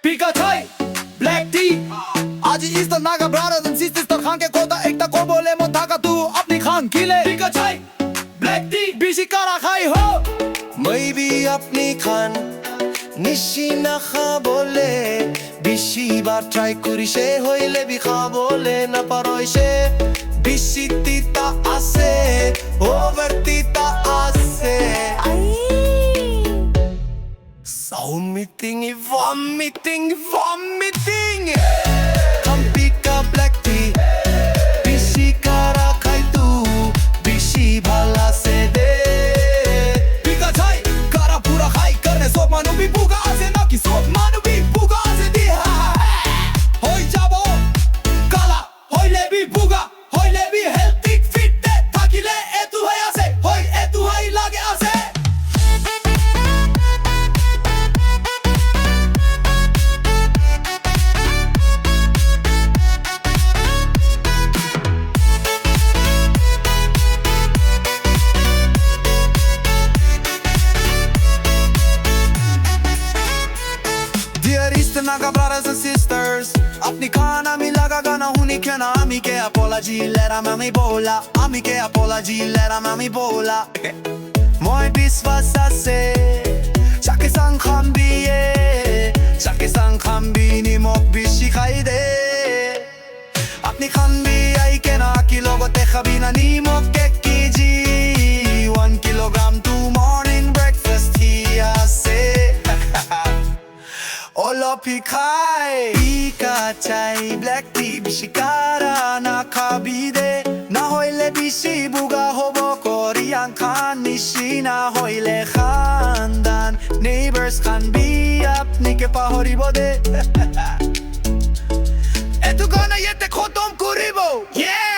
Pikatai, Black Tea आज इस तो नागा ब्रादर्स एंड सिस्टर्स तो खान के कोता एक ता को बोले मो थाका तू अपनी खान खिले Pikatai, Black Tea बिशी कारा खाई हो मैं भी अपनी खान নিশি না খা বলে বেশি বার ট্রাই করি সে হইলে বি খা বলে না পারই সে বেশি তিতা আছে ওভার তিতা আছে vomiting Kampika black tea বেশি কারা খাই তু বেশি ভালা সে দে Pikatai कारा पूरा खाई करने सोप मानु भी बुगा आसे ना कि सोप मानु भी बुगा आसे दी होई जाबो काला होइले भी बुगा होइले भी हेल्थी फिट থাকিলে এতু হই আছে হই এতু হই লাগে আছে Dear Eastern Naga brothers and sisters अपनी खान आमी लगा गाना हुनी क्या ना आमी के apology let आमी बोला आमी के apology let आमी बोला Moi biswas ase Chake sang khambiye Chake sang khambi ni mok bishi khaide अपनी खान भी आई के ना किलो गोते खबीना ni mok ke kiji 1 kilogram to morning breakfast hi ase Olo pikai Pika chai black tea bishikara na kabide Na hoile bishi buga hobo Korean khan nishi na hoile khandan Neighbors khan bi apni ke pahoribo de এতু গানা ইয়েতে খতম করিব Yeah